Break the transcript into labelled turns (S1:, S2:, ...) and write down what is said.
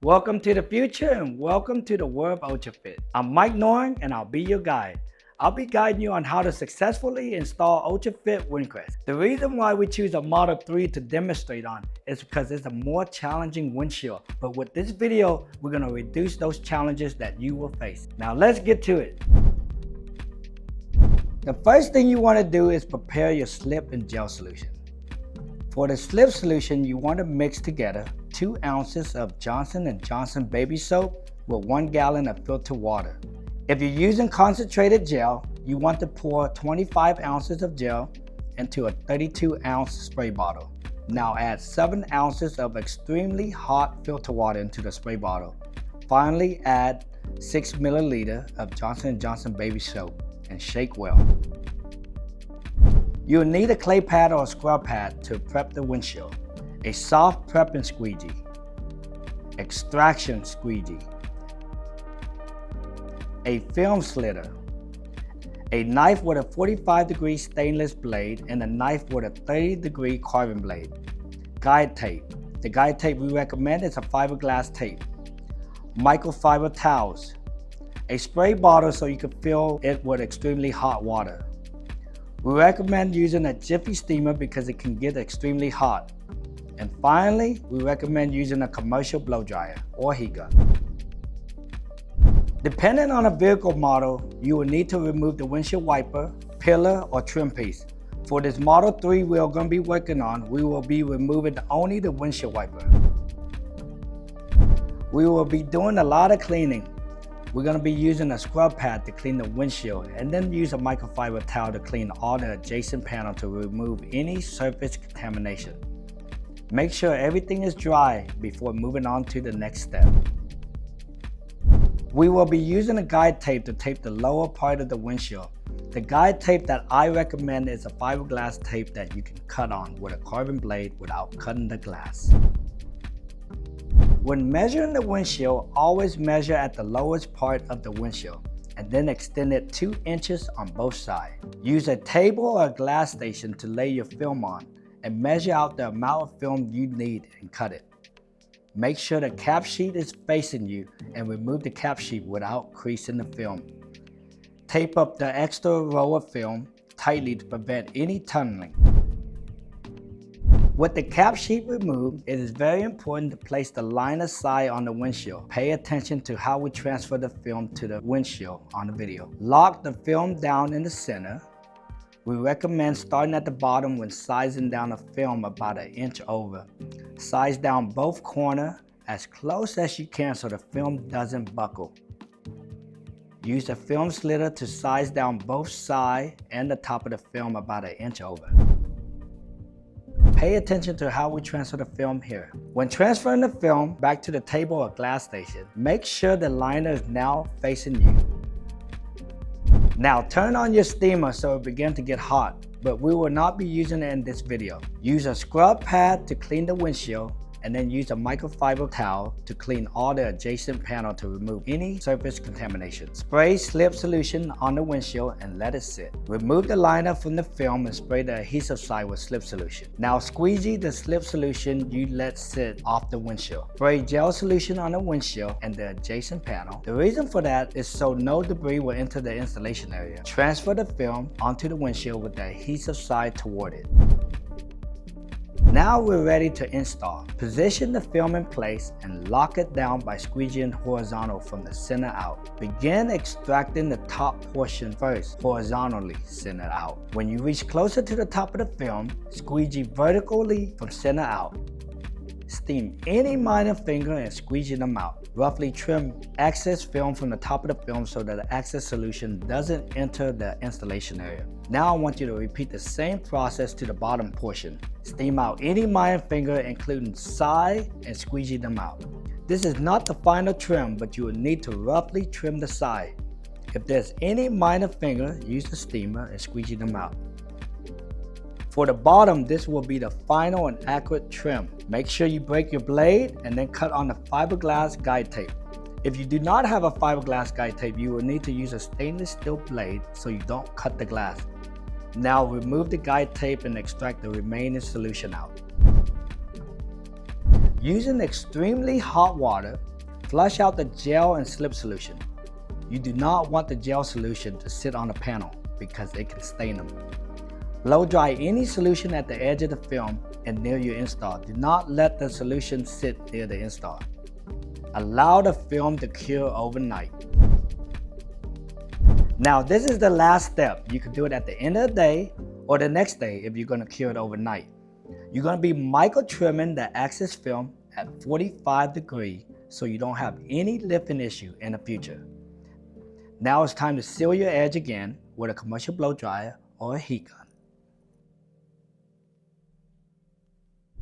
S1: Welcome to the future and welcome to the world of Ultrafit. I'm Mike Noren and I'll be your guide. I'll be guiding you on how to successfully install Ultrafit Wincrest. The reason why we choose a Model 3 to demonstrate on is because it's a more challenging windshield. But with this video, we're going to reduce those challenges that you will face. Now let's get to it. The first thing you want to do is prepare your slip and gel solution. For the slip solution, you want to mix together 2 ounces of Johnson & Johnson baby soap with 1 gallon of filtered water. If you're using concentrated gel, you want to pour 25 ounces of gel into a 32-ounce spray bottle. Now add 7 ounces of extremely hot filtered water into the spray bottle. Finally, add 6 milliliters of Johnson & Johnson baby soap and shake well. You'll need a clay pad or a scrub pad to prep the windshield, a soft prepping squeegee, extraction squeegee, a film slitter, a knife with a 45-degree stainless blade, and a knife with a 30-degree carbon blade. Guide tape. The guide tape we recommend is a fiberglass tape. Microfiber towels. A spray bottle so you can fill it with extremely hot water. We recommend using a Jiffy steamer because it can get extremely hot. And finally, we recommend using a commercial blow dryer or heat gun. Depending on a vehicle model, you will need to remove the windshield wiper, pillar, or trim piece. For this Model 3 we are going to be working on, we will be removing only the windshield wiper. We will be doing a lot of cleaning. We're going to be using a scrub pad to clean the windshield and then use a microfiber towel to clean all the adjacent panel to remove any surface contamination. Make sure everything is dry before moving on to the next step. We will be using a guide tape to tape the lower part of the windshield. The guide tape that I recommend is a fiberglass tape that you can cut on with a carbon blade without cutting the glass. When measuring the windshield, always measure at the lowest part of the windshield and then extend it 2 inches on both sides. Use a table or a glass station to lay your film on and measure out the amount of film you need and cut it. Make sure the cap sheet is facing you and remove the cap sheet without creasing the film. Tape up the extra row of film tightly to prevent any tunneling. With the cap sheet removed, it is very important to place the line of sight on the windshield. Pay attention to how we transfer the film to the windshield on the video. Lock the film down in the center. We recommend starting at the bottom when sizing down the film about 1 inch over. Size down both corners as close as you can so the film doesn't buckle. Use a film slitter to size down both sides and the top of the film about 1 inch over. Pay attention to how we transfer the film here. When transferring the film back to the table or glass station, make sure the liner is now facing you. Now turn on your steamer so it begins to get hot, but we will not be using it in this video. Use a scrub pad to clean the windshield and then use a microfiber towel to clean all the adjacent panel to remove any surface contamination. Spray slip solution on the windshield and let it sit. Remove the liner from the film and spray the adhesive side with slip solution. Now squeegee the slip solution you let sit off the windshield. Spray gel solution on the windshield and the adjacent panel. The reason for that is so no debris will enter the installation area. Transfer the film onto the windshield with the adhesive side toward it. Now we're ready to install. Position the film in place and lock it down by squeegeeing horizontal from the center out. Begin extracting the top portion first, horizontally center out. When you reach closer to the top of the film, squeegee vertically from center out. Steam any minor finger and squeegee them out. Roughly trim excess film from the top of the film so that the excess solution doesn't enter the installation area. Now I want you to repeat the same process to the bottom portion. Steam out any minor finger including side and squeegee them out. This is not the final trim, but you will need to roughly trim the side. If there's any minor finger, use the steamer and squeegee them out. For the bottom, this will be the final and accurate trim. Make sure you break your blade and then cut on the fiberglass guide tape. If you do not have a fiberglass guide tape, you will need to use a stainless steel blade so you don't cut the glass. Now remove the guide tape and extract the remaining solution out. Using extremely hot water, Flush out the gel and slip solution. You do not want the gel solution to sit on the panel because it can stain them. Blow dry any solution at the edge of the film and near your install. Do not let the solution sit near the install. Allow the film to cure overnight. Now this is the last step. You can do it at the end of the day or the next day if you're going to cure it overnight. You're going to be micro trimming the access film at 45 degrees so you don't have any lifting issue in the future. Now it's time to seal your edge again with a commercial blow dryer or a heat gun.